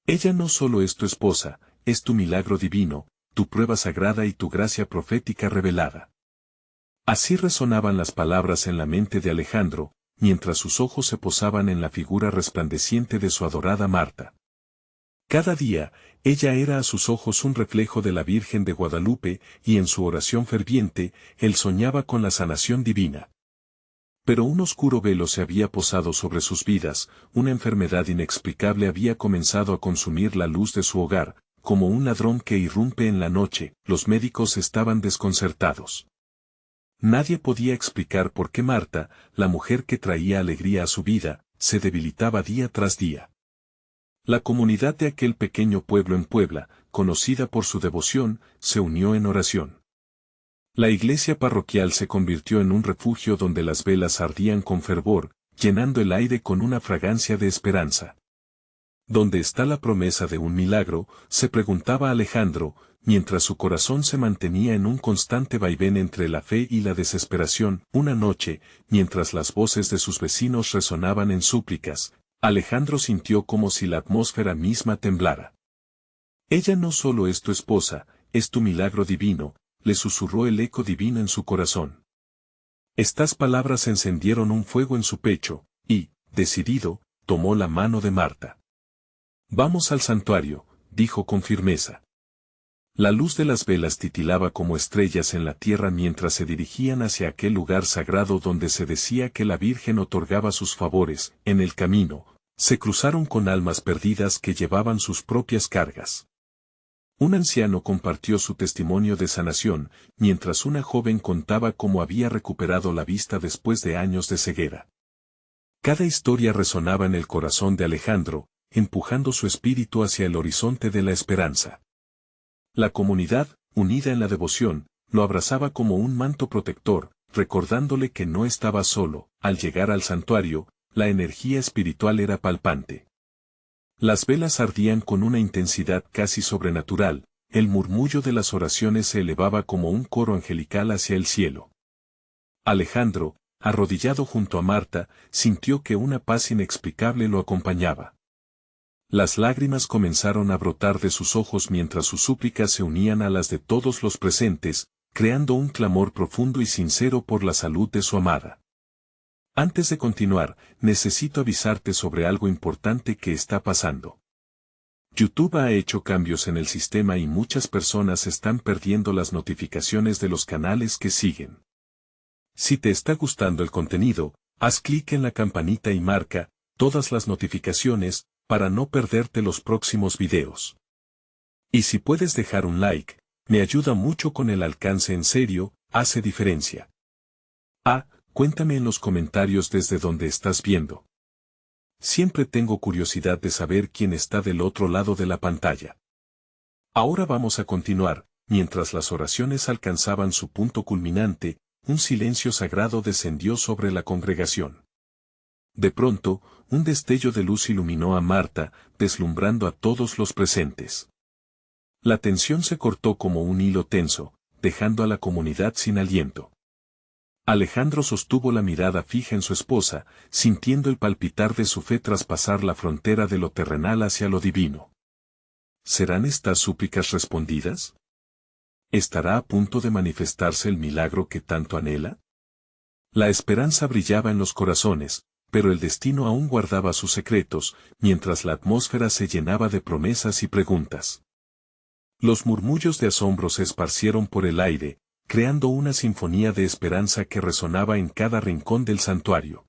Ella no solo es tu esposa, es tu milagro divino, tu prueba sagrada y tu gracia profética revelada. Así resonaban las palabras en la mente de Alejandro, mientras sus ojos se posaban en la figura resplandeciente de su adorada Marta. Cada día, ella era a sus ojos un reflejo de la Virgen de Guadalupe, y en su oración ferviente, él soñaba con la sanación divina. Pero un oscuro velo se había posado sobre sus vidas, una enfermedad inexplicable había comenzado a consumir la luz de su hogar, como un ladrón que irrumpe en la noche. Los médicos estaban desconcertados. Nadie podía explicar por qué Marta, la mujer que traía alegría a su vida, se debilitaba día tras día. La comunidad de aquel pequeño pueblo en Puebla, conocida por su devoción, se unió en oración. La iglesia parroquial se convirtió en un refugio donde las velas ardían con fervor, llenando el aire con una fragancia de esperanza. ¿Dónde está la promesa de un milagro?, se preguntaba Alejandro, mientras su corazón se mantenía en un constante vaivén entre la fe y la desesperación. Una noche, mientras las voces de sus vecinos resonaban en súplicas, Alejandro sintió como si la atmósfera misma temblara. Ella no solo es tu esposa, es tu milagro divino, le susurró el eco divino en su corazón. Estas palabras encendieron un fuego en su pecho, y, decidido, tomó la mano de Marta. Vamos al santuario, dijo con firmeza. La luz de las velas titilaba como estrellas en la tierra mientras se dirigían hacia aquel lugar sagrado donde se decía que la Virgen otorgaba sus favores. En el camino, se cruzaron con almas perdidas que llevaban sus propias cargas. Un anciano compartió su testimonio de sanación, mientras una joven contaba cómo había recuperado la vista después de años de ceguera. Cada historia resonaba en el corazón de Alejandro, empujando su espíritu hacia el horizonte de la esperanza. La comunidad, unida en la devoción, lo abrazaba como un manto protector, recordándole que no estaba solo. Al llegar al santuario, la energía espiritual era palpante. Las velas ardían con una intensidad casi sobrenatural, el murmullo de las oraciones se elevaba como un coro angelical hacia el cielo. Alejandro, arrodillado junto a Marta, sintió que una paz inexplicable lo acompañaba. Las lágrimas comenzaron a brotar de sus ojos mientras sus súplicas se unían a las de todos los presentes, creando un clamor profundo y sincero por la salud de su amada. Antes de continuar, necesito avisarte sobre algo importante que está pasando. YouTube ha hecho cambios en el sistema y muchas personas están perdiendo las notificaciones de los canales que siguen. Si te está gustando el contenido, haz clic en la campanita y marca todas las notificaciones, para no perderte los próximos videos. Y si puedes dejar un like, me ayuda mucho con el alcance, en serio, hace diferencia. Cuéntame en los comentarios desde donde estás viendo. Siempre tengo curiosidad de saber quién está del otro lado de la pantalla. Ahora vamos a continuar. Mientras las oraciones alcanzaban su punto culminante, un silencio sagrado descendió sobre la congregación. De pronto, un destello de luz iluminó a Marta, deslumbrando a todos los presentes. La tensión se cortó como un hilo tenso, dejando a la comunidad sin aliento. Alejandro sostuvo la mirada fija en su esposa, sintiendo el palpitar de su fe traspasar la frontera de lo terrenal hacia lo divino. ¿Serán estas súplicas respondidas? ¿Estará a punto de manifestarse el milagro que tanto anhela? La esperanza brillaba en los corazones, pero el destino aún guardaba sus secretos, mientras la atmósfera se llenaba de promesas y preguntas. Los murmullos de asombro se esparcieron por el aire, creando una sinfonía de esperanza que resonaba en cada rincón del santuario.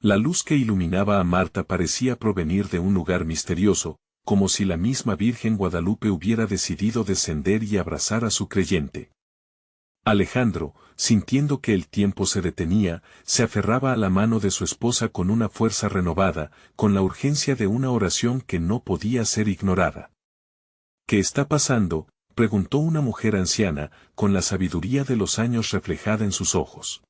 La luz que iluminaba a Marta parecía provenir de un lugar misterioso, como si la misma Virgen Guadalupe hubiera decidido descender y abrazar a su creyente. Alejandro, sintiendo que el tiempo se detenía, se aferraba a la mano de su esposa con una fuerza renovada, con la urgencia de una oración que no podía ser ignorada. ¿Qué está pasando?, preguntó una mujer anciana, con la sabiduría de los años reflejada en sus ojos.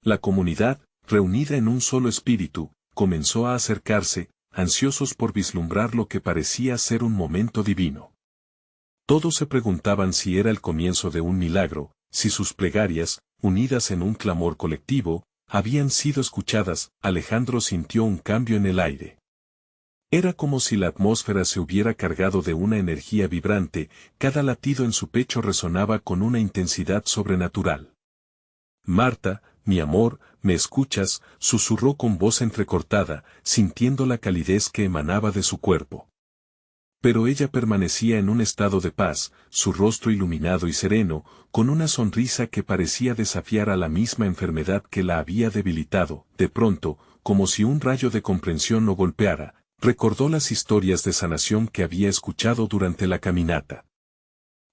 La comunidad, reunida en un solo espíritu, comenzó a acercarse, ansiosos por vislumbrar lo que parecía ser un momento divino. Todos se preguntaban si era el comienzo de un milagro, si sus plegarias, unidas en un clamor colectivo, habían sido escuchadas. Alejandro sintió un cambio en el aire. Era como si la atmósfera se hubiera cargado de una energía vibrante, cada latido en su pecho resonaba con una intensidad sobrenatural. Marta, mi amor, ¿me escuchas?, susurró con voz entrecortada, sintiendo la calidez que emanaba de su cuerpo. Pero ella permanecía en un estado de paz, su rostro iluminado y sereno, con una sonrisa que parecía desafiar a la misma enfermedad que la había debilitado. De pronto, como si un rayo de comprensión lo golpeara, recordó las historias de sanación que había escuchado durante la caminata.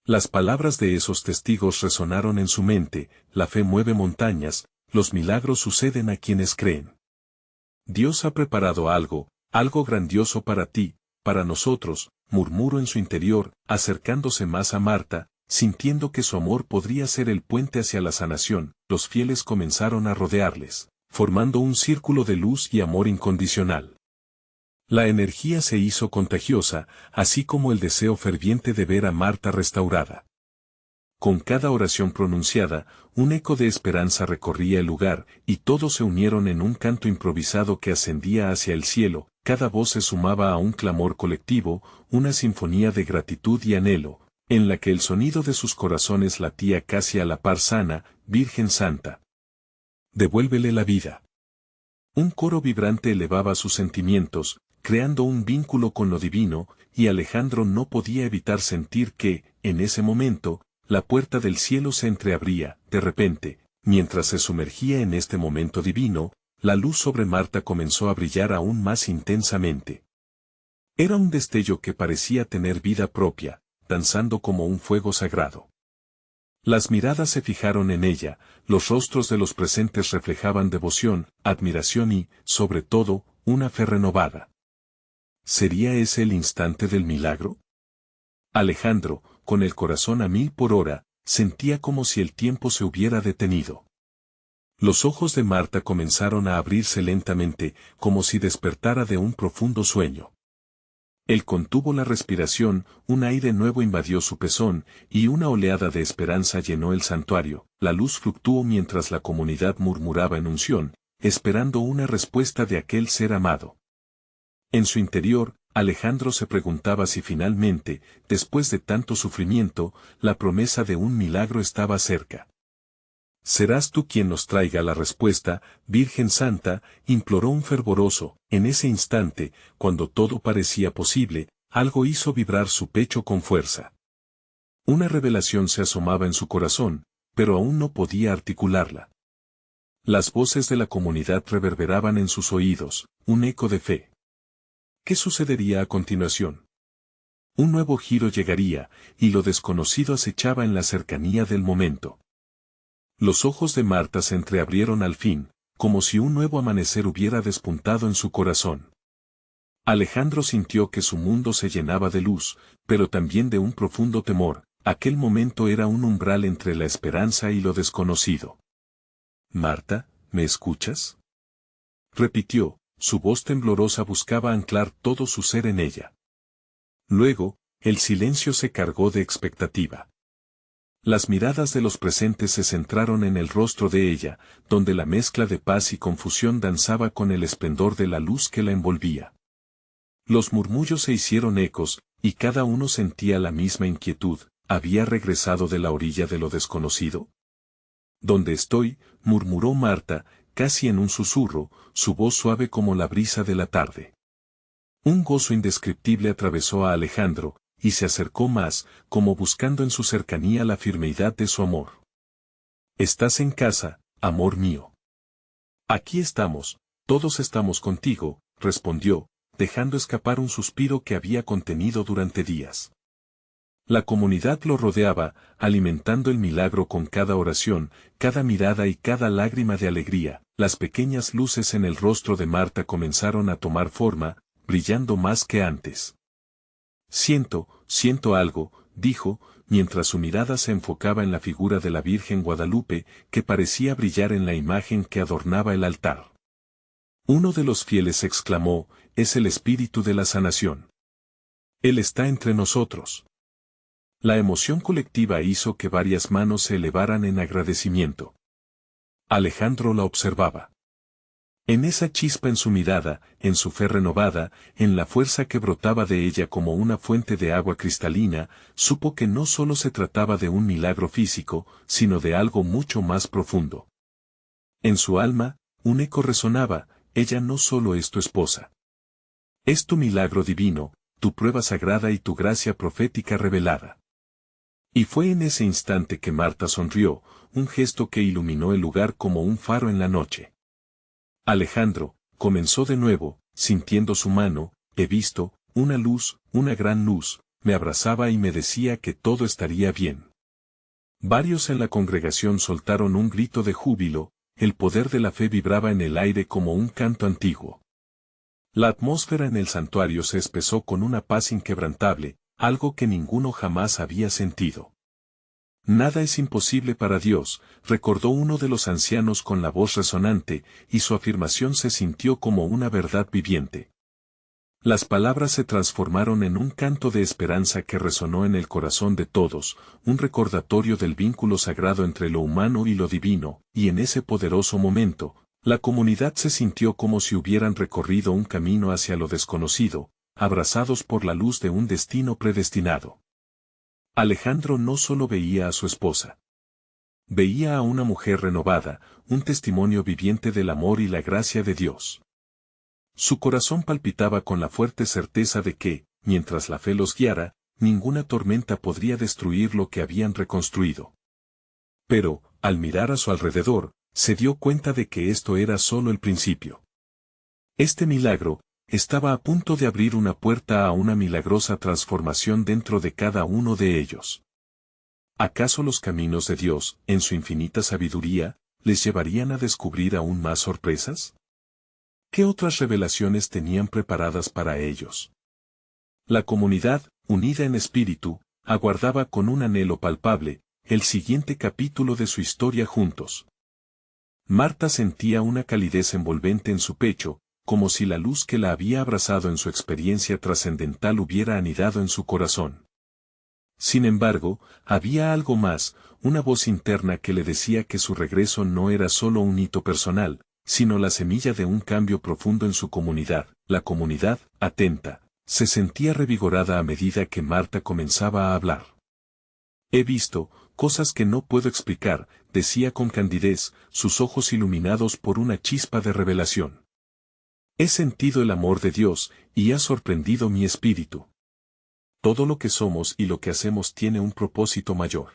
Las palabras de esos testigos resonaron en su mente: la fe mueve montañas, los milagros suceden a quienes creen. Dios ha preparado algo grandioso para ti, para nosotros, murmuró en su interior, acercándose más a Marta, sintiendo que su amor podría ser el puente hacia la sanación. Los fieles comenzaron a rodearles, formando un círculo de luz y amor incondicional. La energía se hizo contagiosa, así como el deseo ferviente de ver a Marta restaurada. Con cada oración pronunciada, un eco de esperanza recorría el lugar, y todos se unieron en un canto improvisado que ascendía hacia el cielo. Cada voz se sumaba a un clamor colectivo, una sinfonía de gratitud y anhelo, en la que el sonido de sus corazones latía casi a la par: sana, Virgen Santa. Devuélvele la vida. Un coro vibrante elevaba sus sentimientos, creando un vínculo con lo divino, y Alejandro no podía evitar sentir que, en ese momento, la puerta del cielo se entreabría. De repente, mientras se sumergía en este momento divino, la luz sobre Marta comenzó a brillar aún más intensamente. Era un destello que parecía tener vida propia, danzando como un fuego sagrado. Las miradas se fijaron en ella, los rostros de los presentes reflejaban devoción, admiración y, sobre todo, una fe renovada. ¿Sería ese el instante del milagro? Alejandro, con el corazón a 1000 por hora, sentía como si el tiempo se hubiera detenido. Los ojos de Marta comenzaron a abrirse lentamente, como si despertara de un profundo sueño. Él contuvo la respiración, un aire nuevo invadió su pezón, y una oleada de esperanza llenó el santuario. La luz fluctuó mientras la comunidad murmuraba en unción, esperando una respuesta de aquel ser amado. En su interior, Alejandro se preguntaba si finalmente, después de tanto sufrimiento, la promesa de un milagro estaba cerca. «Serás tú quien nos traiga la respuesta, Virgen Santa», imploró un fervoroso. En ese instante, cuando todo parecía posible, algo hizo vibrar su pecho con fuerza. Una revelación se asomaba en su corazón, pero aún no podía articularla. Las voces de la comunidad reverberaban en sus oídos, un eco de fe. ¿Qué sucedería a continuación? Un nuevo giro llegaría, y lo desconocido acechaba en la cercanía del momento. Los ojos de Marta se entreabrieron al fin, como si un nuevo amanecer hubiera despuntado en su corazón. Alejandro sintió que su mundo se llenaba de luz, pero también de un profundo temor. Aquel momento era un umbral entre la esperanza y lo desconocido. «Marta, ¿me escuchas?», repitió. Su voz temblorosa buscaba anclar todo su ser en ella. Luego, el silencio se cargó de expectativa. Las miradas de los presentes se centraron en el rostro de ella, donde la mezcla de paz y confusión danzaba con el esplendor de la luz que la envolvía. Los murmullos se hicieron ecos, y cada uno sentía la misma inquietud: ¿había regresado de la orilla de lo desconocido? «¿Dónde estoy?», murmuró Marta, casi en un susurro, su voz suave como la brisa de la tarde. Un gozo indescriptible atravesó a Alejandro, y se acercó más, como buscando en su cercanía la firmidad de su amor. «Estás en casa, amor mío». «Aquí estamos, todos estamos contigo», respondió, dejando escapar un suspiro que había contenido durante días. La comunidad lo rodeaba, alimentando el milagro con cada oración, cada mirada y cada lágrima de alegría. Las pequeñas luces en el rostro de Marta comenzaron a tomar forma, brillando más que antes. Siento algo», dijo, mientras su mirada se enfocaba en la figura de la Virgen Guadalupe, que parecía brillar en la imagen que adornaba el altar. Uno de los fieles exclamó: «Es el espíritu de la sanación. Él está entre nosotros». La emoción colectiva hizo que varias manos se elevaran en agradecimiento. Alejandro la observaba. En esa chispa en su mirada, en su fe renovada, en la fuerza que brotaba de ella como una fuente de agua cristalina, supo que no solo se trataba de un milagro físico, sino de algo mucho más profundo. En su alma, un eco resonaba: ella no solo es tu esposa. Es tu milagro divino, tu prueba sagrada y tu gracia profética revelada. Y fue en ese instante que Marta sonrió, un gesto que iluminó el lugar como un faro en la noche. Alejandro, comenzó de nuevo, sintiendo su mano: he visto, una luz, una gran luz, me abrazaba y me decía que todo estaría bien. Varios en la congregación soltaron un grito de júbilo, el poder de la fe vibraba en el aire como un canto antiguo. La atmósfera en el santuario se espesó con una paz inquebrantable, algo que ninguno jamás había sentido. Nada es imposible para Dios, recordó uno de los ancianos con la voz resonante, y su afirmación se sintió como una verdad viviente. Las palabras se transformaron en un canto de esperanza que resonó en el corazón de todos, un recordatorio del vínculo sagrado entre lo humano y lo divino, y en ese poderoso momento, la comunidad se sintió como si hubieran recorrido un camino hacia lo desconocido, abrazados por la luz de un destino predestinado. Alejandro no solo veía a su esposa. Veía a una mujer renovada, un testimonio viviente del amor y la gracia de Dios. Su corazón palpitaba con la fuerte certeza de que, mientras la fe los guiara, ninguna tormenta podría destruir lo que habían reconstruido. Pero, al mirar a su alrededor, se dio cuenta de que esto era solo el principio. Este milagro estaba a punto de abrir una puerta a una milagrosa transformación dentro de cada uno de ellos. ¿Acaso los caminos de Dios, en su infinita sabiduría, les llevarían a descubrir aún más sorpresas? ¿Qué otras revelaciones tenían preparadas para ellos? La comunidad, unida en espíritu, aguardaba con un anhelo palpable el siguiente capítulo de su historia juntos. Marta sentía una calidez envolvente en su pecho, como si la luz que la había abrazado en su experiencia trascendental hubiera anidado en su corazón. Sin embargo, había algo más, una voz interna que le decía que su regreso no era solo un hito personal, sino la semilla de un cambio profundo en su comunidad. La comunidad, atenta, se sentía revigorada a medida que Marta comenzaba a hablar. He visto cosas que no puedo explicar, decía con candidez, sus ojos iluminados por una chispa de revelación. He sentido el amor de Dios, y ha sorprendido mi espíritu. Todo lo que somos y lo que hacemos tiene un propósito mayor.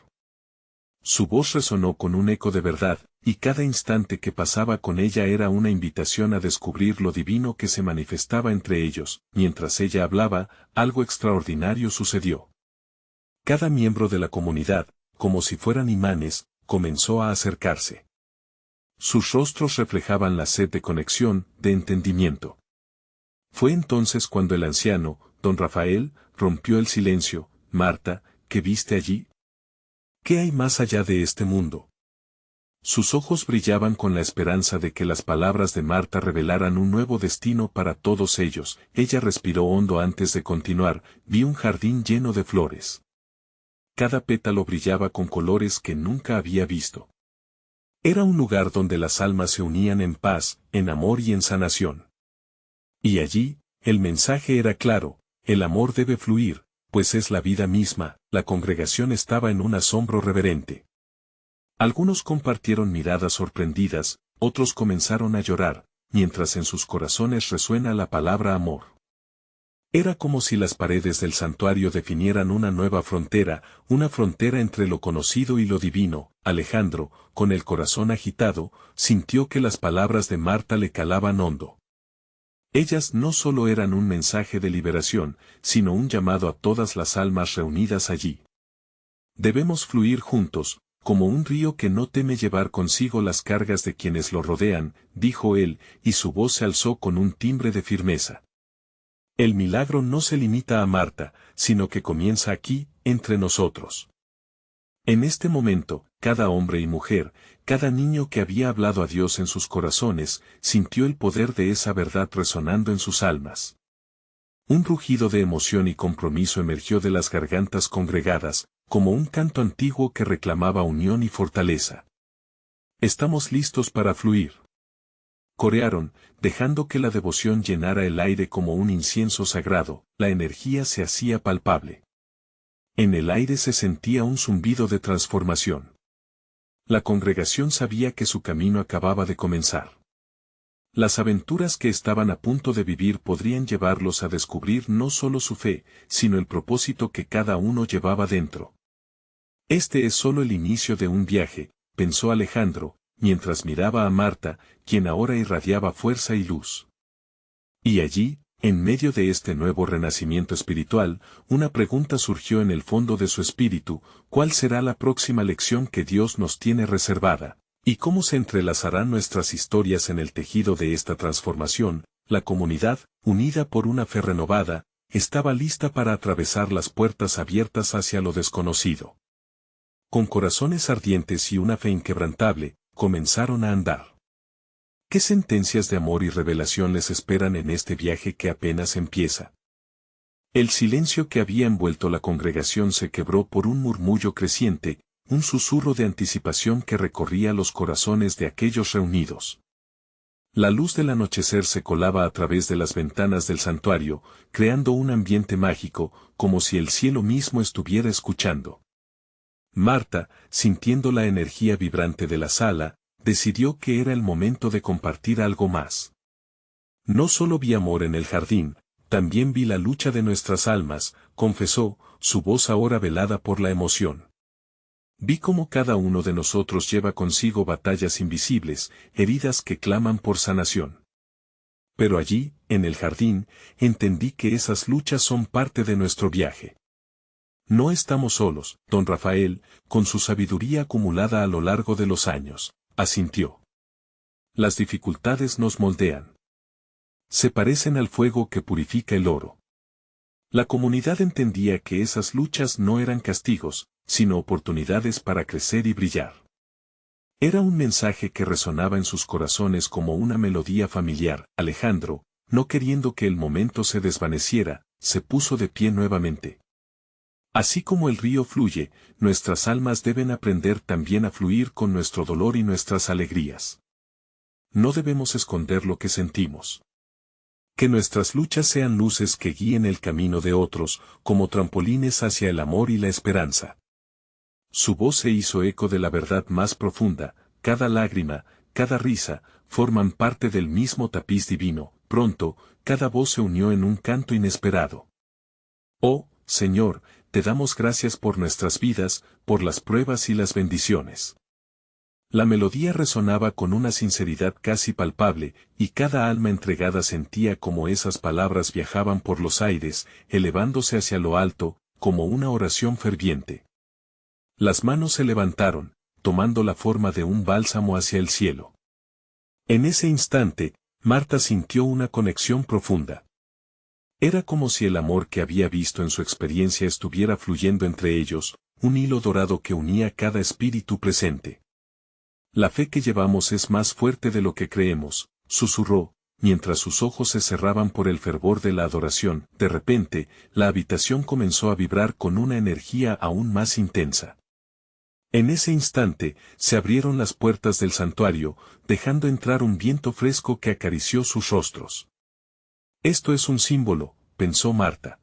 Su voz resonó con un eco de verdad, y cada instante que pasaba con ella era una invitación a descubrir lo divino que se manifestaba entre ellos. Mientras ella hablaba, algo extraordinario sucedió. Cada miembro de la comunidad, como si fueran imanes, comenzó a acercarse. Sus rostros reflejaban la sed de conexión, de entendimiento. Fue entonces cuando el anciano, don Rafael, rompió el silencio. Marta, ¿qué viste allí? ¿Qué hay más allá de este mundo? Sus ojos brillaban con la esperanza de que las palabras de Marta revelaran un nuevo destino para todos ellos. Ella respiró hondo antes de continuar. Vi un jardín lleno de flores. Cada pétalo brillaba con colores que nunca había visto. Era un lugar donde las almas se unían en paz, en amor y en sanación. Y allí, el mensaje era claro: el amor debe fluir, pues es la vida misma. La congregación estaba en un asombro reverente. Algunos compartieron miradas sorprendidas, otros comenzaron a llorar, mientras en sus corazones resuena la palabra amor. Era como si las paredes del santuario definieran una nueva frontera, una frontera entre lo conocido y lo divino. Alejandro, con el corazón agitado, sintió que las palabras de Marta le calaban hondo. Ellas no solo eran un mensaje de liberación, sino un llamado a todas las almas reunidas allí. Debemos fluir juntos, como un río que no teme llevar consigo las cargas de quienes lo rodean, dijo él, y su voz se alzó con un timbre de firmeza. El milagro no se limita a Marta, sino que comienza aquí, entre nosotros. En este momento, cada hombre y mujer, cada niño que había hablado a Dios en sus corazones, sintió el poder de esa verdad resonando en sus almas. Un rugido de emoción y compromiso emergió de las gargantas congregadas, como un canto antiguo que reclamaba unión y fortaleza. Estamos listos para fluir. Corearon, dejando que la devoción llenara el aire como un incienso sagrado, la energía se hacía palpable. En el aire se sentía un zumbido de transformación. La congregación sabía que su camino acababa de comenzar. Las aventuras que estaban a punto de vivir podrían llevarlos a descubrir no solo su fe, sino el propósito que cada uno llevaba dentro. Este es solo el inicio de un viaje, pensó Alejandro, mientras miraba a Marta, quien ahora irradiaba fuerza y luz. Y allí, en medio de este nuevo renacimiento espiritual, una pregunta surgió en el fondo de su espíritu: ¿cuál será la próxima lección que Dios nos tiene reservada? ¿Y cómo se entrelazarán nuestras historias en el tejido de esta transformación? La comunidad, unida por una fe renovada, estaba lista para atravesar las puertas abiertas hacia lo desconocido. Con corazones ardientes y una fe inquebrantable, comenzaron a andar. ¿Qué sentencias de amor y revelación les esperan en este viaje que apenas empieza? El silencio que había envuelto la congregación se quebró por un murmullo creciente, un susurro de anticipación que recorría los corazones de aquellos reunidos. La luz del anochecer se colaba a través de las ventanas del santuario, creando un ambiente mágico, como si el cielo mismo estuviera escuchando. Marta, sintiendo la energía vibrante de la sala, decidió que era el momento de compartir algo más. No solo vi amor en el jardín, también vi la lucha de nuestras almas, confesó, su voz ahora velada por la emoción. Vi cómo cada uno de nosotros lleva consigo batallas invisibles, heridas que claman por sanación. Pero allí, en el jardín, entendí que esas luchas son parte de nuestro viaje. No estamos solos, don Rafael, con su sabiduría acumulada a lo largo de los años, asintió. Las dificultades nos moldean. Se parecen al fuego que purifica el oro. La comunidad entendía que esas luchas no eran castigos, sino oportunidades para crecer y brillar. Era un mensaje que resonaba en sus corazones como una melodía familiar. Alejandro, no queriendo que el momento se desvaneciera, se puso de pie nuevamente. Así como el río fluye, nuestras almas deben aprender también a fluir con nuestro dolor y nuestras alegrías. No debemos esconder lo que sentimos. Que nuestras luchas sean luces que guíen el camino de otros, como trampolines hacia el amor y la esperanza. Su voz se hizo eco de la verdad más profunda: cada lágrima, cada risa, forman parte del mismo tapiz divino. Pronto, cada voz se unió en un canto inesperado. Oh, Señor, te damos gracias por nuestras vidas, por las pruebas y las bendiciones. La melodía resonaba con una sinceridad casi palpable, y cada alma entregada sentía como esas palabras viajaban por los aires, elevándose hacia lo alto, como una oración ferviente. Las manos se levantaron, tomando la forma de un bálsamo hacia el cielo. En ese instante, Marta sintió una conexión profunda. Era como si el amor que había visto en su experiencia estuviera fluyendo entre ellos, un hilo dorado que unía cada espíritu presente. La fe que llevamos es más fuerte de lo que creemos, susurró, mientras sus ojos se cerraban por el fervor de la adoración. De repente, la habitación comenzó a vibrar con una energía aún más intensa. En ese instante, se abrieron las puertas del santuario, dejando entrar un viento fresco que acarició sus rostros. Esto es un símbolo, pensó Marta.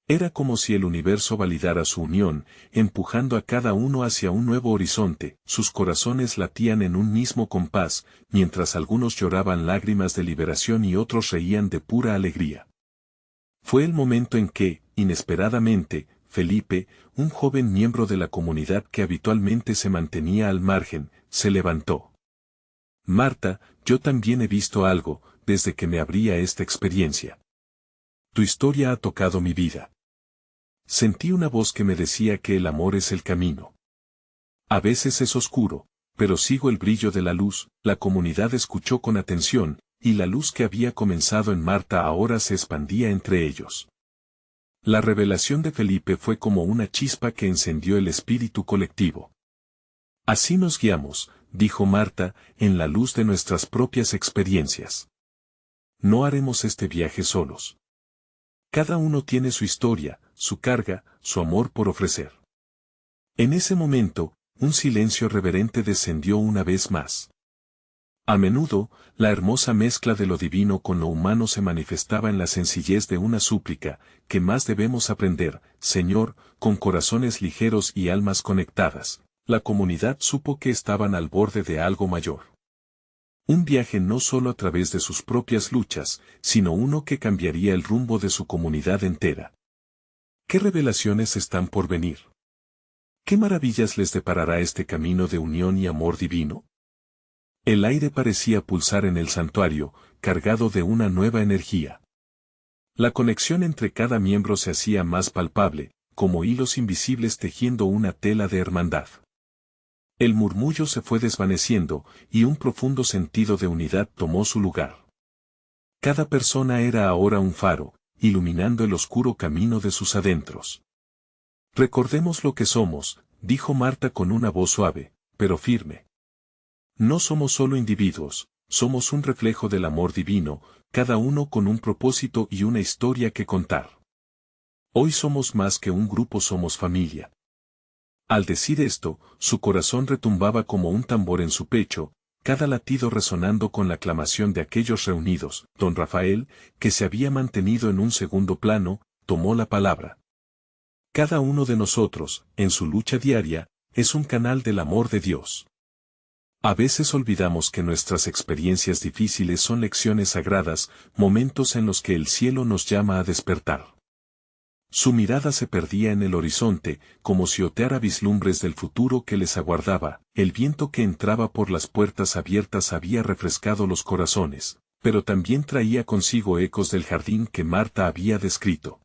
Era como si el universo validara su unión, empujando a cada uno hacia un nuevo horizonte. Sus corazones latían en un mismo compás, mientras algunos lloraban lágrimas de liberación y otros reían de pura alegría. Fue el momento en que, inesperadamente, Felipe, un joven miembro de la comunidad que habitualmente se mantenía al margen, se levantó. Marta, yo también he visto algo, desde que me abrí a esta experiencia. Tu historia ha tocado mi vida. Sentí una voz que me decía que el amor es el camino. A veces es oscuro, pero sigo el brillo de la luz. La comunidad escuchó con atención, y la luz que había comenzado en Marta ahora se expandía entre ellos. La revelación de Felipe fue como una chispa que encendió el espíritu colectivo. Así nos guiamos, dijo Marta, en la luz de nuestras propias experiencias. No haremos este viaje solos. Cada uno tiene su historia, su carga, su amor por ofrecer. En ese momento, un silencio reverente descendió una vez más. A menudo, la hermosa mezcla de lo divino con lo humano se manifestaba en la sencillez de una súplica: ¿qué más debemos aprender, Señor, con corazones ligeros y almas conectadas? La comunidad supo que estaban al borde de algo mayor. Un viaje no solo a través de sus propias luchas, sino uno que cambiaría el rumbo de su comunidad entera. ¿Qué revelaciones están por venir? ¿Qué maravillas les deparará este camino de unión y amor divino? El aire parecía pulsar en el santuario, cargado de una nueva energía. La conexión entre cada miembro se hacía más palpable, como hilos invisibles tejiendo una tela de hermandad. El murmullo se fue desvaneciendo, y un profundo sentido de unidad tomó su lugar. Cada persona era ahora un faro, iluminando el oscuro camino de sus adentros. Recordemos lo que somos, dijo Marta con una voz suave, pero firme. No somos solo individuos, somos un reflejo del amor divino, cada uno con un propósito y una historia que contar. Hoy somos más que un grupo, somos familia. Al decir esto, su corazón retumbaba como un tambor en su pecho, cada latido resonando con la aclamación de aquellos reunidos. Don Rafael, que se había mantenido en un segundo plano, tomó la palabra. Cada uno de nosotros, en su lucha diaria, es un canal del amor de Dios. A veces olvidamos que nuestras experiencias difíciles son lecciones sagradas, momentos en los que el cielo nos llama a despertar. Su mirada se perdía en el horizonte, como si oteara vislumbres del futuro que les aguardaba. El viento que entraba por las puertas abiertas había refrescado los corazones, pero también traía consigo ecos del jardín que Marta había descrito.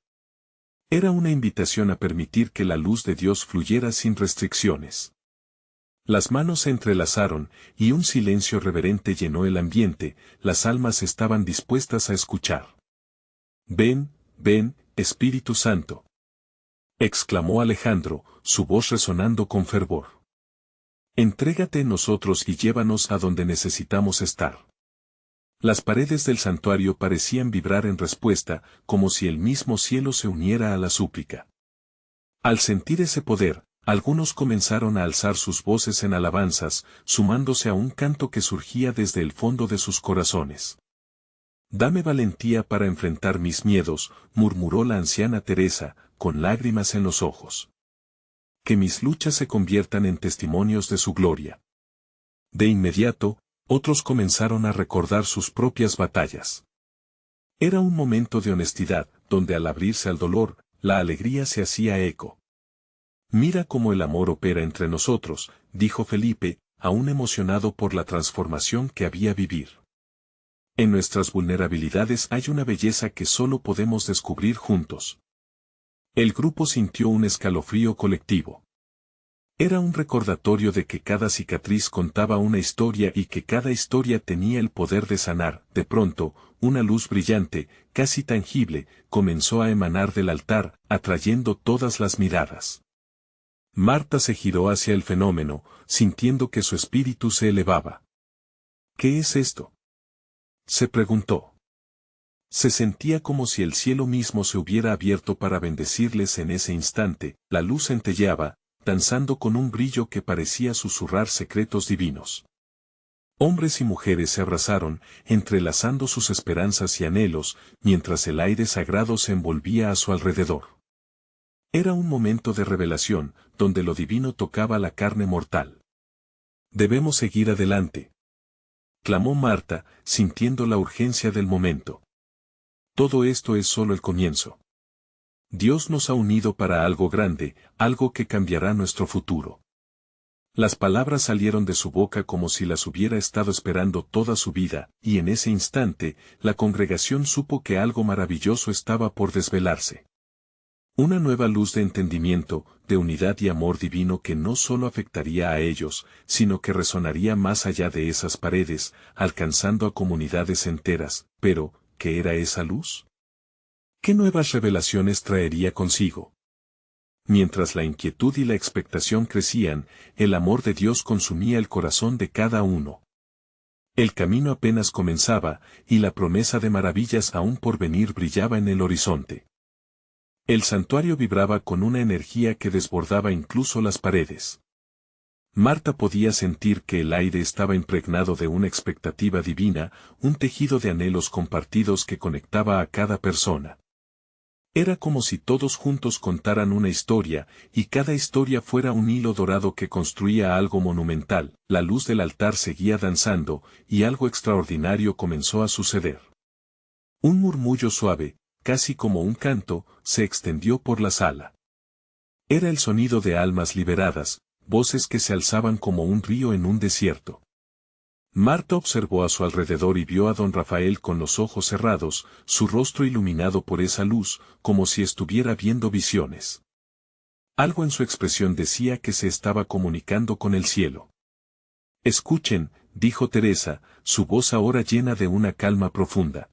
Era una invitación a permitir que la luz de Dios fluyera sin restricciones. Las manos se entrelazaron, y un silencio reverente llenó el ambiente. Las almas estaban dispuestas a escuchar. «Ven, ven, Espíritu Santo», exclamó Alejandro, su voz resonando con fervor. «Entrégate en nosotros y llévanos a donde necesitamos estar». Las paredes del santuario parecían vibrar en respuesta, como si el mismo cielo se uniera a la súplica. Al sentir ese poder, algunos comenzaron a alzar sus voces en alabanzas, sumándose a un canto que surgía desde el fondo de sus corazones. «Dame valentía para enfrentar mis miedos», murmuró la anciana Teresa, con lágrimas en los ojos. «Que mis luchas se conviertan en testimonios de su gloria». De inmediato, otros comenzaron a recordar sus propias batallas. Era un momento de honestidad, donde al abrirse al dolor, la alegría se hacía eco. «Mira cómo el amor opera entre nosotros», dijo Felipe, aún emocionado por la transformación que había vivir. «En nuestras vulnerabilidades hay una belleza que solo podemos descubrir juntos». El grupo sintió un escalofrío colectivo. Era un recordatorio de que cada cicatriz contaba una historia y que cada historia tenía el poder de sanar. De pronto, una luz brillante, casi tangible, comenzó a emanar del altar, atrayendo todas las miradas. Marta se giró hacia el fenómeno, sintiendo que su espíritu se elevaba. «¿Qué es esto?», se preguntó. Se sentía como si el cielo mismo se hubiera abierto para bendecirles en ese instante. La luz centelleaba, danzando con un brillo que parecía susurrar secretos divinos. Hombres y mujeres se abrazaron, entrelazando sus esperanzas y anhelos, mientras el aire sagrado se envolvía a su alrededor. Era un momento de revelación, donde lo divino tocaba la carne mortal. «Debemos seguir adelante», clamó Marta, sintiendo la urgencia del momento. «Todo esto es solo el comienzo. Dios nos ha unido para algo grande, algo que cambiará nuestro futuro». Las palabras salieron de su boca como si las hubiera estado esperando toda su vida, y en ese instante, la congregación supo que algo maravilloso estaba por desvelarse. Una nueva luz de entendimiento, de unidad y amor divino que no solo afectaría a ellos, sino que resonaría más allá de esas paredes, alcanzando a comunidades enteras. Pero, ¿qué era esa luz? ¿Qué nuevas revelaciones traería consigo? Mientras la inquietud y la expectación crecían, el amor de Dios consumía el corazón de cada uno. El camino apenas comenzaba, y la promesa de maravillas aún por venir brillaba en el horizonte. El santuario vibraba con una energía que desbordaba incluso las paredes. Marta podía sentir que el aire estaba impregnado de una expectativa divina, un tejido de anhelos compartidos que conectaba a cada persona. Era como si todos juntos contaran una historia, y cada historia fuera un hilo dorado que construía algo monumental. La luz del altar seguía danzando, y algo extraordinario comenzó a suceder. Un murmullo suave, casi como un canto, se extendió por la sala. Era el sonido de almas liberadas, voces que se alzaban como un río en un desierto. Marta observó a su alrededor y vio a don Rafael con los ojos cerrados, su rostro iluminado por esa luz, como si estuviera viendo visiones. Algo en su expresión decía que se estaba comunicando con el cielo. Escuchen, dijo Teresa, su voz ahora llena de una calma profunda.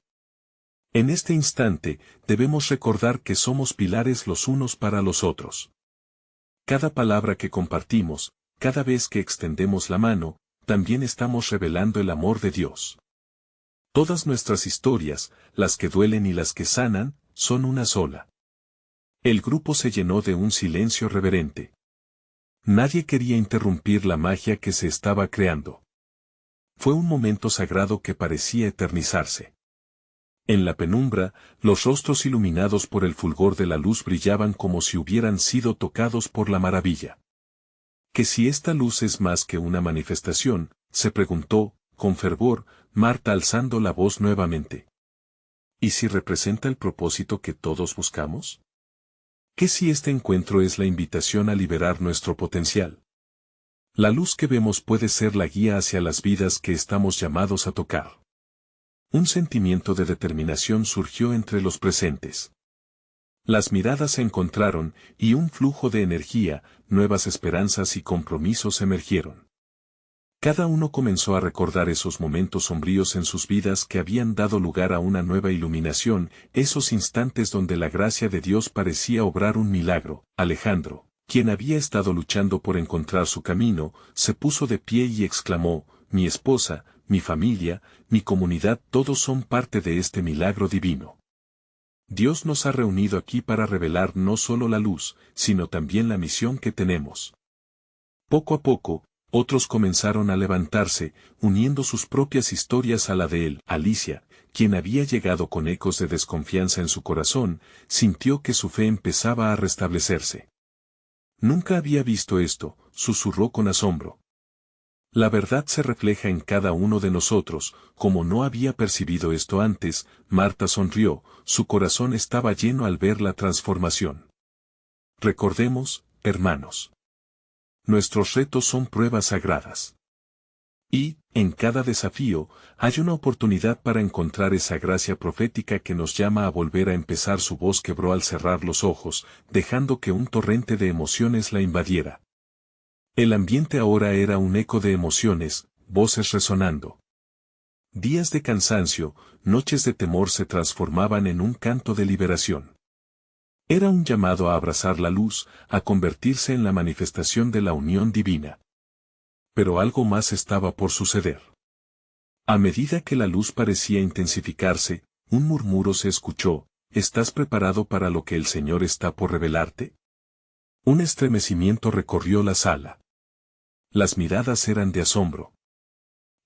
En este instante, debemos recordar que somos pilares los unos para los otros. Cada palabra que compartimos, cada vez que extendemos la mano, también estamos revelando el amor de Dios. Todas nuestras historias, las que duelen y las que sanan, son una sola. El grupo se llenó de un silencio reverente. Nadie quería interrumpir la magia que se estaba creando. Fue un momento sagrado que parecía eternizarse. En la penumbra, los rostros iluminados por el fulgor de la luz brillaban como si hubieran sido tocados por la maravilla. ¿Que si esta luz es más que una manifestación?, se preguntó, con fervor, Marta alzando la voz nuevamente. ¿Y si representa el propósito que todos buscamos? ¿Que si este encuentro es la invitación a liberar nuestro potencial? La luz que vemos puede ser la guía hacia las vidas que estamos llamados a tocar. Un sentimiento de determinación surgió entre los presentes. Las miradas se encontraron, y un flujo de energía, nuevas esperanzas y compromisos emergieron. Cada uno comenzó a recordar esos momentos sombríos en sus vidas que habían dado lugar a una nueva iluminación, esos instantes donde la gracia de Dios parecía obrar un milagro. Alejandro, quien había estado luchando por encontrar su camino, se puso de pie y exclamó: mi esposa, mi familia, mi comunidad, todos son parte de este milagro divino. Dios nos ha reunido aquí para revelar no solo la luz, sino también la misión que tenemos. Poco a poco, otros comenzaron a levantarse, uniendo sus propias historias a la de él. Alicia, quien había llegado con ecos de desconfianza en su corazón, sintió que su fe empezaba a restablecerse. Nunca había visto esto, susurró con asombro. La verdad se refleja en cada uno de nosotros, como no había percibido esto antes. Marta sonrió, su corazón estaba lleno al ver la transformación. Recordemos, hermanos. Nuestros retos son pruebas sagradas. Y, en cada desafío, hay una oportunidad para encontrar esa gracia profética que nos llama a volver a empezar. Su voz quebró al cerrar los ojos, dejando que un torrente de emociones la invadiera. El ambiente ahora era un eco de emociones, voces resonando. Días de cansancio, noches de temor se transformaban en un canto de liberación. Era un llamado a abrazar la luz, a convertirse en la manifestación de la unión divina. Pero algo más estaba por suceder. A medida que la luz parecía intensificarse, un murmuro se escuchó: ¿estás preparado para lo que el Señor está por revelarte? Un estremecimiento recorrió la sala. Las miradas eran de asombro.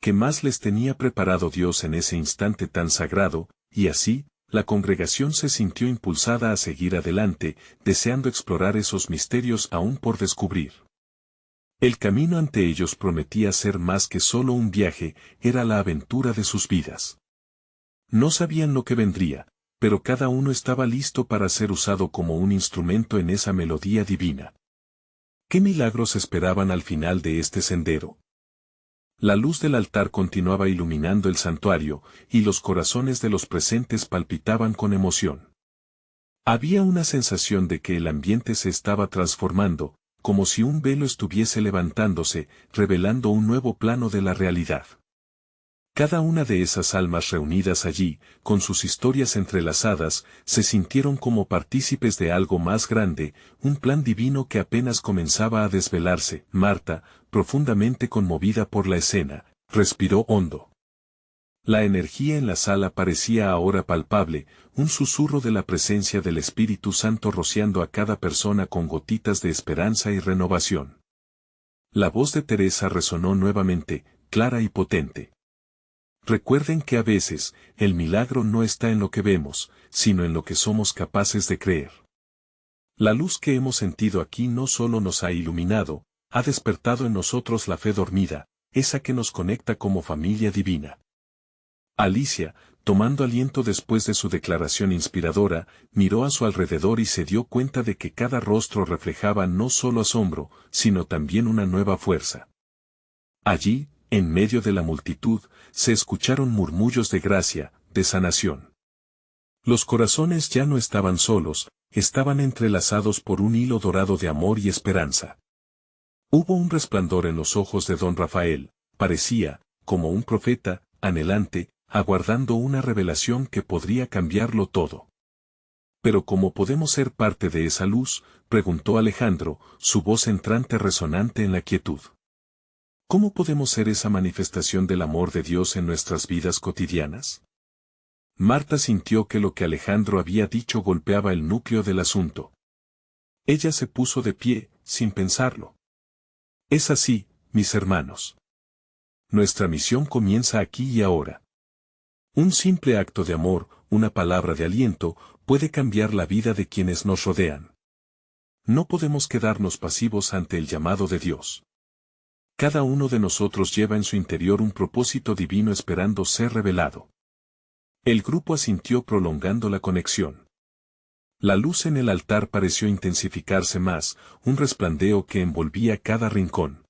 ¿Qué más les tenía preparado Dios en ese instante tan sagrado? Y así, la congregación se sintió impulsada a seguir adelante, deseando explorar esos misterios aún por descubrir. El camino ante ellos prometía ser más que solo un viaje, era la aventura de sus vidas. No sabían lo que vendría, pero cada uno estaba listo para ser usado como un instrumento en esa melodía divina. ¿Qué milagros esperaban al final de este sendero? La luz del altar continuaba iluminando el santuario, y los corazones de los presentes palpitaban con emoción. Había una sensación de que el ambiente se estaba transformando, como si un velo estuviese levantándose, revelando un nuevo plano de la realidad. Cada una de esas almas reunidas allí, con sus historias entrelazadas, se sintieron como partícipes de algo más grande, un plan divino que apenas comenzaba a desvelarse. Marta, profundamente conmovida por la escena, respiró hondo. La energía en la sala parecía ahora palpable, un susurro de la presencia del Espíritu Santo rociando a cada persona con gotitas de esperanza y renovación. La voz de Teresa resonó nuevamente, clara y potente. Recuerden que a veces, el milagro no está en lo que vemos, sino en lo que somos capaces de creer. La luz que hemos sentido aquí no solo nos ha iluminado, ha despertado en nosotros la fe dormida, esa que nos conecta como familia divina. Alicia, tomando aliento después de su declaración inspiradora, miró a su alrededor y se dio cuenta de que cada rostro reflejaba no solo asombro, sino también una nueva fuerza. Allí, en medio de la multitud, se escucharon murmullos de gracia, de sanación. Los corazones ya no estaban solos, estaban entrelazados por un hilo dorado de amor y esperanza. Hubo un resplandor en los ojos de don Rafael, parecía, como un profeta, anhelante, aguardando una revelación que podría cambiarlo todo. «¿Pero cómo podemos ser parte de esa luz?», preguntó Alejandro, su voz entrante resonante en la quietud. «¿Cómo podemos ser esa manifestación del amor de Dios en nuestras vidas cotidianas?». Marta sintió que lo que Alejandro había dicho golpeaba el núcleo del asunto. Ella se puso de pie, sin pensarlo. «Es así, mis hermanos. Nuestra misión comienza aquí y ahora. Un simple acto de amor, una palabra de aliento, puede cambiar la vida de quienes nos rodean. No podemos quedarnos pasivos ante el llamado de Dios. Cada uno de nosotros lleva en su interior un propósito divino esperando ser revelado». El grupo asintió prolongando la conexión. La luz en el altar pareció intensificarse más, un resplandeo que envolvía cada rincón.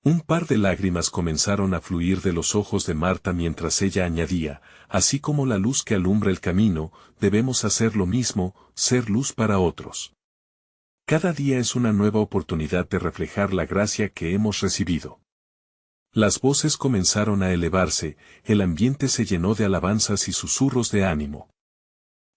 Un par de lágrimas comenzaron a fluir de los ojos de Marta mientras ella añadía, así como la luz que alumbra el camino, debemos hacer lo mismo, ser luz para otros. Cada día es una nueva oportunidad de reflejar la gracia que hemos recibido. Las voces comenzaron a elevarse, el ambiente se llenó de alabanzas y susurros de ánimo.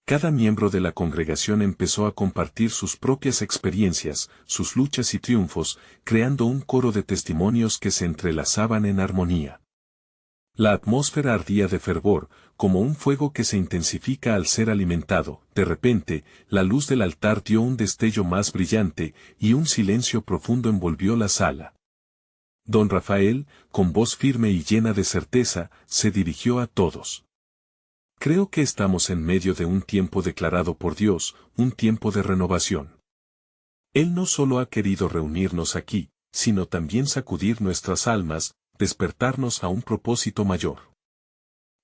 Cada miembro de la congregación empezó a compartir sus propias experiencias, sus luchas y triunfos, creando un coro de testimonios que se entrelazaban en armonía. La atmósfera ardía de fervor, como un fuego que se intensifica al ser alimentado. De repente, la luz del altar dio un destello más brillante, y un silencio profundo envolvió la sala. Don Rafael, con voz firme y llena de certeza, se dirigió a todos. «Creo que estamos en medio de un tiempo declarado por Dios, un tiempo de renovación. Él no solo ha querido reunirnos aquí, sino también sacudir nuestras almas, despertarnos a un propósito mayor».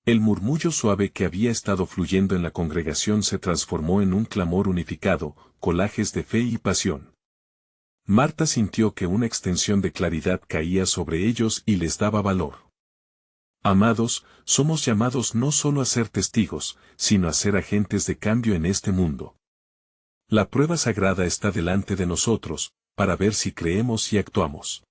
El murmullo suave que había estado fluyendo en la congregación se transformó en un clamor unificado, colajes de fe y pasión. Marta sintió que una extensión de claridad caía sobre ellos y les daba valor. Amados, somos llamados no solo a ser testigos, sino a ser agentes de cambio en este mundo. La prueba sagrada está delante de nosotros, para ver si creemos y actuamos.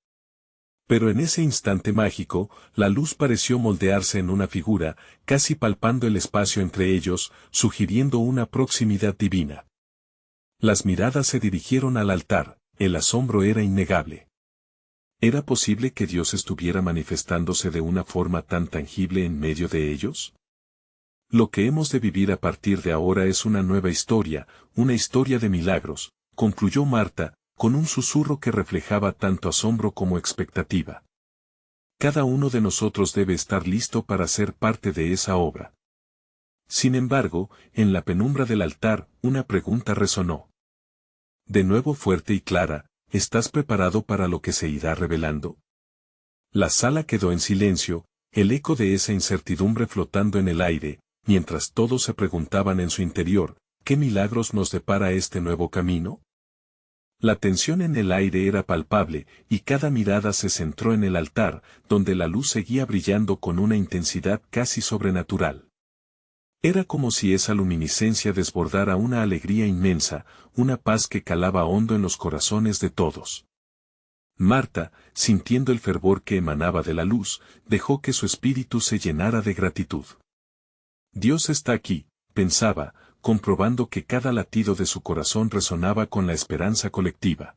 Pero en ese instante mágico, la luz pareció moldearse en una figura, casi palpando el espacio entre ellos, sugiriendo una proximidad divina. Las miradas se dirigieron al altar. El asombro era innegable. ¿Era posible que Dios estuviera manifestándose de una forma tan tangible en medio de ellos? Lo que hemos de vivir a partir de ahora es una nueva historia, una historia de milagros, concluyó Marta, con un susurro que reflejaba tanto asombro como expectativa. Cada uno de nosotros debe estar listo para ser parte de esa obra. Sin embargo, en la penumbra del altar, una pregunta resonó. De nuevo fuerte y clara, ¿estás preparado para lo que se irá revelando? La sala quedó en silencio, el eco de esa incertidumbre flotando en el aire, mientras todos se preguntaban en su interior, ¿qué milagros nos depara este nuevo camino? La tensión en el aire era palpable, y cada mirada se centró en el altar, donde la luz seguía brillando con una intensidad casi sobrenatural. Era como si esa luminiscencia desbordara una alegría inmensa, una paz que calaba hondo en los corazones de todos. Marta, sintiendo el fervor que emanaba de la luz, dejó que su espíritu se llenara de gratitud. Dios está aquí, pensaba, comprobando que cada latido de su corazón resonaba con la esperanza colectiva.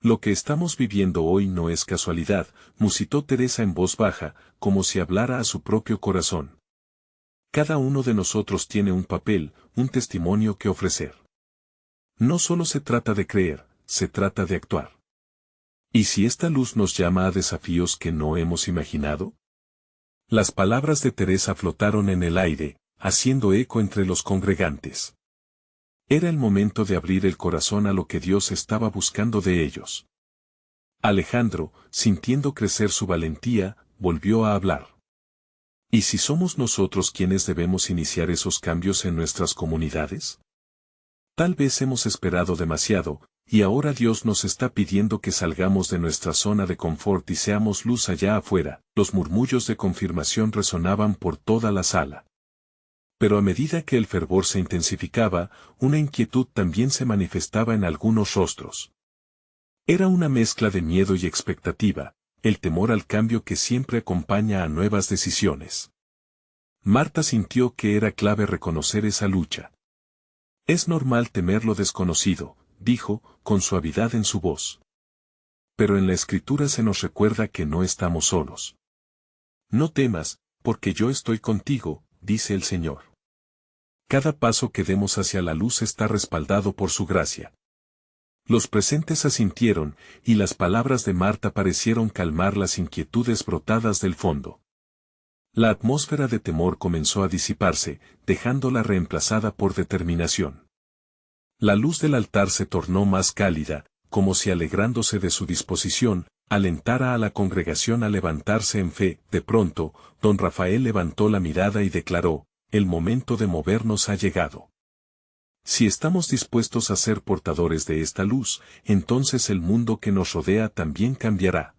Lo que estamos viviendo hoy no es casualidad, musitó Teresa en voz baja, como si hablara a su propio corazón. Cada uno de nosotros tiene un papel, un testimonio que ofrecer. No solo se trata de creer, se trata de actuar. ¿Y si esta luz nos llama a desafíos que no hemos imaginado? Las palabras de Teresa flotaron en el aire, haciendo eco entre los congregantes. Era el momento de abrir el corazón a lo que Dios estaba buscando de ellos. Alejandro, sintiendo crecer su valentía, volvió a hablar. ¿Y si somos nosotros quienes debemos iniciar esos cambios en nuestras comunidades? Tal vez hemos esperado demasiado, y ahora Dios nos está pidiendo que salgamos de nuestra zona de confort y seamos luz allá afuera. Los murmullos de confirmación resonaban por toda la sala. Pero a medida que el fervor se intensificaba, una inquietud también se manifestaba en algunos rostros. Era una mezcla de miedo y expectativa, el temor al cambio que siempre acompaña a nuevas decisiones. Marta sintió que era clave reconocer esa lucha. Es normal temer lo desconocido, dijo, con suavidad en su voz. Pero en la Escritura se nos recuerda que no estamos solos. No temas, porque yo estoy contigo, dice el Señor. Cada paso que demos hacia la luz está respaldado por su gracia. Los presentes asintieron, y las palabras de Marta parecieron calmar las inquietudes brotadas del fondo. La atmósfera de temor comenzó a disiparse, dejándola reemplazada por determinación. La luz del altar se tornó más cálida, como si alegrándose de su disposición, alentara a la congregación a levantarse en fe. De pronto, don Rafael levantó la mirada y declaró: el momento de movernos ha llegado. Si estamos dispuestos a ser portadores de esta luz, entonces el mundo que nos rodea también cambiará.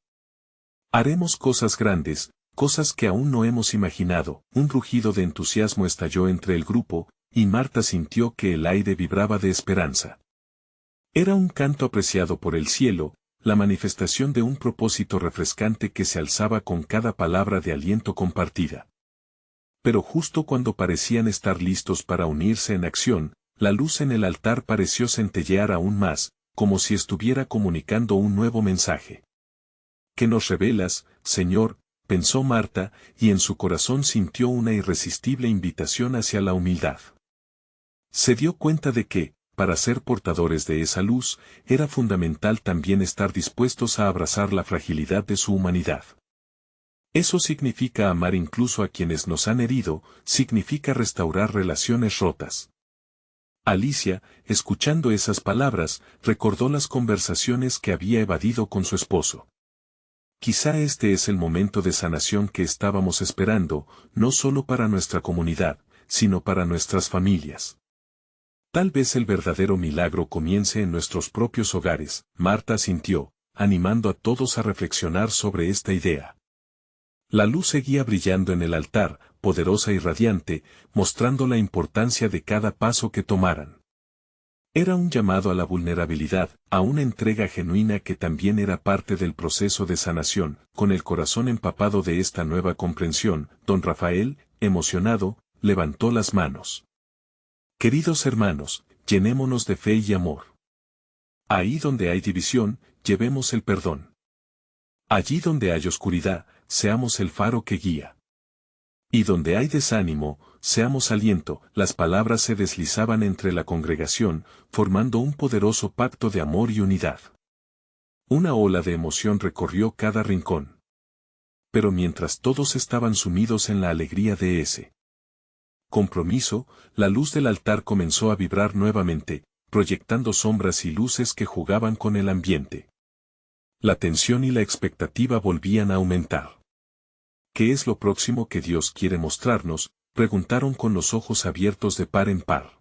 Haremos cosas grandes, cosas que aún no hemos imaginado. Un rugido de entusiasmo estalló entre el grupo, y Marta sintió que el aire vibraba de esperanza. Era un canto apreciado por el cielo, la manifestación de un propósito refrescante que se alzaba con cada palabra de aliento compartida. Pero justo cuando parecían estar listos para unirse en acción, la luz en el altar pareció centellear aún más, como si estuviera comunicando un nuevo mensaje. ¿Qué nos revelas, Señor?, pensó Marta, y en su corazón sintió una irresistible invitación hacia la humildad. Se dio cuenta de que, para ser portadores de esa luz, era fundamental también estar dispuestos a abrazar la fragilidad de su humanidad. Eso significa amar incluso a quienes nos han herido, significa restaurar relaciones rotas. Alicia, escuchando esas palabras, recordó las conversaciones que había evadido con su esposo. Quizá este es el momento de sanación que estábamos esperando, no solo para nuestra comunidad, sino para nuestras familias. Tal vez el verdadero milagro comience en nuestros propios hogares, Marta sintió, animando a todos a reflexionar sobre esta idea. La luz seguía brillando en el altar, poderosa y radiante, mostrando la importancia de cada paso que tomaran. Era un llamado a la vulnerabilidad, a una entrega genuina que también era parte del proceso de sanación. Con el corazón empapado de esta nueva comprensión, don Rafael, emocionado, levantó las manos. Queridos hermanos, llenémonos de fe y amor. Ahí donde hay división, llevemos el perdón. Allí donde hay oscuridad, seamos el faro que guía. Y donde hay desánimo, seamos aliento. Las palabras se deslizaban entre la congregación, formando un poderoso pacto de amor y unidad. Una ola de emoción recorrió cada rincón. Pero mientras todos estaban sumidos en la alegría de ese compromiso, la luz del altar comenzó a vibrar nuevamente, proyectando sombras y luces que jugaban con el ambiente. La tensión y la expectativa volvían a aumentar. ¿Qué es lo próximo que Dios quiere mostrarnos?, preguntaron con los ojos abiertos de par en par.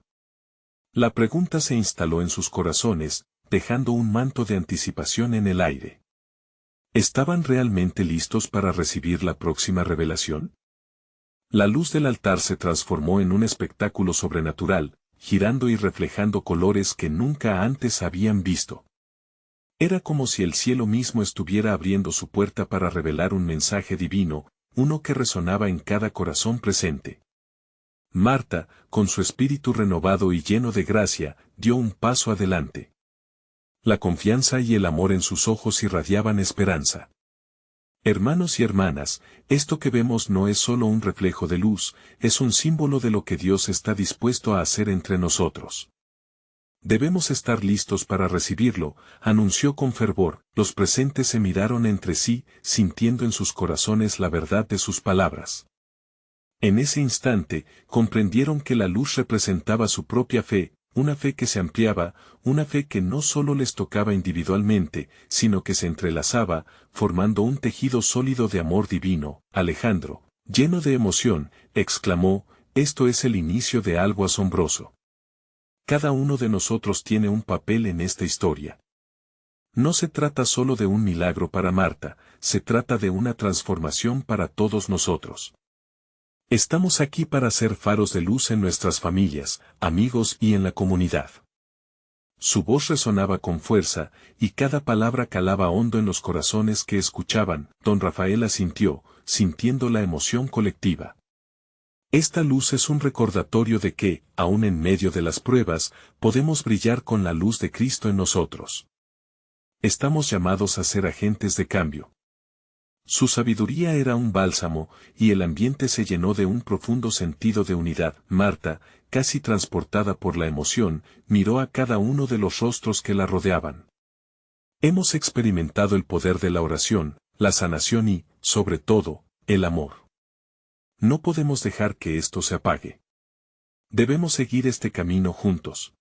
La pregunta se instaló en sus corazones, dejando un manto de anticipación en el aire. ¿Estaban realmente listos para recibir la próxima revelación? La luz del altar se transformó en un espectáculo sobrenatural, girando y reflejando colores que nunca antes habían visto. Era como si el cielo mismo estuviera abriendo su puerta para revelar un mensaje divino, uno que resonaba en cada corazón presente. Marta, con su espíritu renovado y lleno de gracia, dio un paso adelante. La confianza y el amor en sus ojos irradiaban esperanza. Hermanos y hermanas, esto que vemos no es solo un reflejo de luz, es un símbolo de lo que Dios está dispuesto a hacer entre nosotros. Debemos estar listos para recibirlo, anunció con fervor. Los presentes se miraron entre sí, sintiendo en sus corazones la verdad de sus palabras. En ese instante, comprendieron que la luz representaba su propia fe, una fe que se ampliaba, una fe que no solo les tocaba individualmente, sino que se entrelazaba, formando un tejido sólido de amor divino. Alejandro, lleno de emoción, exclamó, esto es el inicio de algo asombroso. Cada uno de nosotros tiene un papel en esta historia. No se trata solo de un milagro para Marta, se trata de una transformación para todos nosotros. Estamos aquí para ser faros de luz en nuestras familias, amigos y en la comunidad. Su voz resonaba con fuerza, y cada palabra calaba hondo en los corazones que escuchaban. Don Rafael asintió, sintiendo la emoción colectiva. Esta luz es un recordatorio de que, aun en medio de las pruebas, podemos brillar con la luz de Cristo en nosotros. Estamos llamados a ser agentes de cambio. Su sabiduría era un bálsamo, y el ambiente se llenó de un profundo sentido de unidad. Marta, casi transportada por la emoción, miró a cada uno de los rostros que la rodeaban. Hemos experimentado el poder de la oración, la sanación y, sobre todo, el amor. No podemos dejar que esto se apague. Debemos seguir este camino juntos.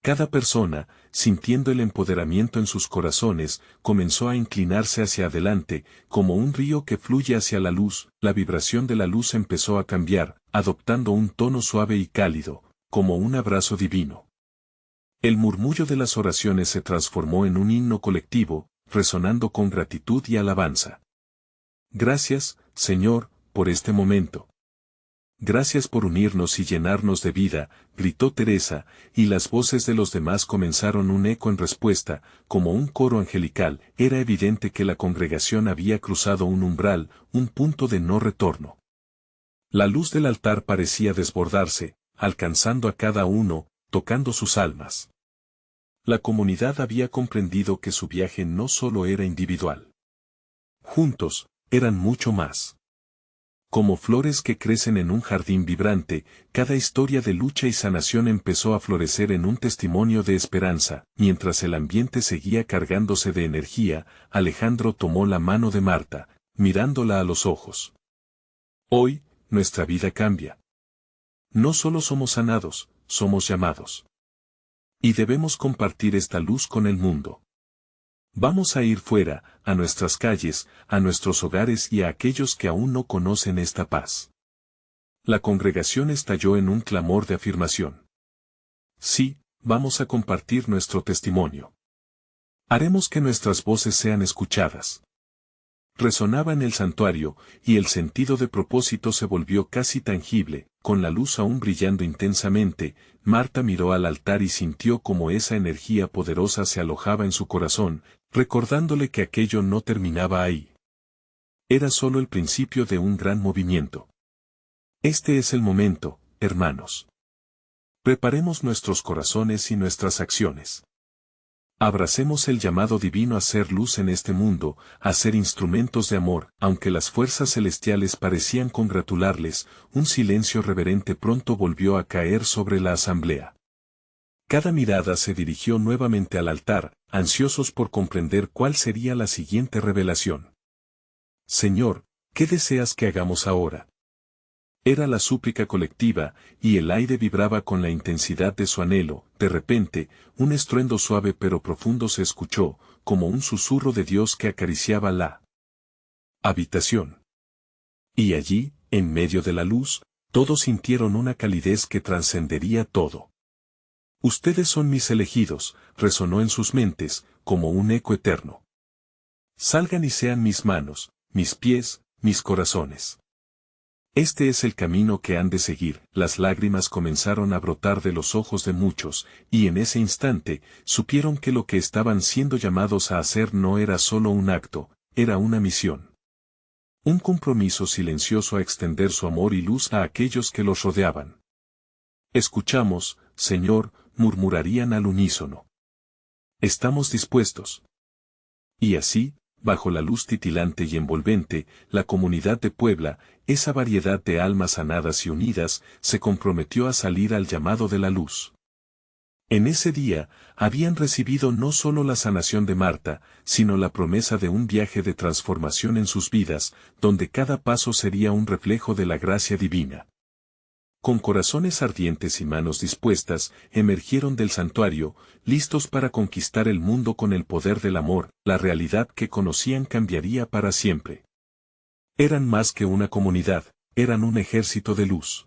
Cada persona, sintiendo el empoderamiento en sus corazones, comenzó a inclinarse hacia adelante, como un río que fluye hacia la luz. La vibración de la luz empezó a cambiar, adoptando un tono suave y cálido, como un abrazo divino. El murmullo de las oraciones se transformó en un himno colectivo, resonando con gratitud y alabanza. Gracias, Señor, por este momento. Gracias por unirnos y llenarnos de vida, gritó Teresa, y las voces de los demás comenzaron un eco en respuesta, como un coro angelical. Era evidente que la congregación había cruzado un umbral, un punto de no retorno. La luz del altar parecía desbordarse, alcanzando a cada uno, tocando sus almas. La comunidad había comprendido que su viaje no solo era individual. Juntos, eran mucho más. Como flores que crecen en un jardín vibrante, cada historia de lucha y sanación empezó a florecer en un testimonio de esperanza. Mientras el ambiente seguía cargándose de energía, Alejandro tomó la mano de Marta, mirándola a los ojos. Hoy, nuestra vida cambia. No solo somos sanados, somos llamados. Y debemos compartir esta luz con el mundo. Vamos a ir fuera, a nuestras calles, a nuestros hogares y a aquellos que aún no conocen esta paz. La congregación estalló en un clamor de afirmación. Sí, vamos a compartir nuestro testimonio. Haremos que nuestras voces sean escuchadas. Resonaba en el santuario, y el sentido de propósito se volvió casi tangible. Con la luz aún brillando intensamente, Marta miró al altar y sintió como esa energía poderosa se alojaba en su corazón, recordándole que aquello no terminaba ahí. Era solo el principio de un gran movimiento. Este es el momento, hermanos. Preparemos nuestros corazones y nuestras acciones. Abracemos el llamado divino a ser luz en este mundo, a ser instrumentos de amor. Aunque las fuerzas celestiales parecían congratularles, un silencio reverente pronto volvió a caer sobre la asamblea. Cada mirada se dirigió nuevamente al altar, ansiosos por comprender cuál sería la siguiente revelación. Señor, ¿qué deseas que hagamos ahora? Era la súplica colectiva, y el aire vibraba con la intensidad de su anhelo. De repente, un estruendo suave pero profundo se escuchó, como un susurro de Dios que acariciaba la habitación. Y allí, en medio de la luz, todos sintieron una calidez que trascendería todo. Ustedes son mis elegidos, resonó en sus mentes, como un eco eterno. Salgan y sean mis manos, mis pies, mis corazones. Este es el camino que han de seguir. Las lágrimas comenzaron a brotar de los ojos de muchos, y en ese instante, supieron que lo que estaban siendo llamados a hacer no era solo un acto, era una misión. Un compromiso silencioso a extender su amor y luz a aquellos que los rodeaban. Escuchamos, Señor, murmurarían al unísono. Estamos dispuestos. Y así, bajo la luz titilante y envolvente, la comunidad de Puebla, esa variedad de almas sanadas y unidas, se comprometió a salir al llamado de la luz. En ese día, habían recibido no solo la sanación de Marta, sino la promesa de un viaje de transformación en sus vidas, donde cada paso sería un reflejo de la gracia divina. Con corazones ardientes y manos dispuestas, emergieron del santuario, listos para conquistar el mundo con el poder del amor. La realidad que conocían cambiaría para siempre. Eran más que una comunidad, eran un ejército de luz.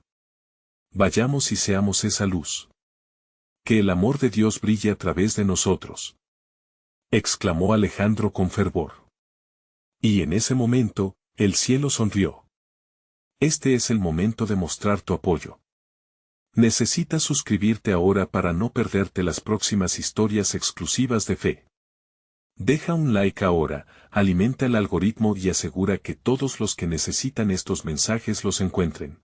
Vayamos y seamos esa luz. Que el amor de Dios brille a través de nosotros, exclamó Alejandro con fervor. Y en ese momento, el cielo sonrió. Este es el momento de mostrar tu apoyo. Necesitas suscribirte ahora para no perderte las próximas historias exclusivas de fe. Deja un like ahora, alimenta el algoritmo y asegura que todos los que necesitan estos mensajes los encuentren.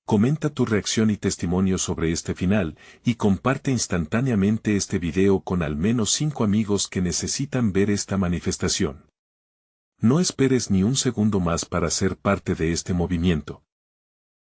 Comenta tu reacción y testimonio sobre este final, y comparte instantáneamente este video con al menos 5 amigos que necesitan ver esta manifestación. No esperes ni un segundo más para ser parte de este movimiento.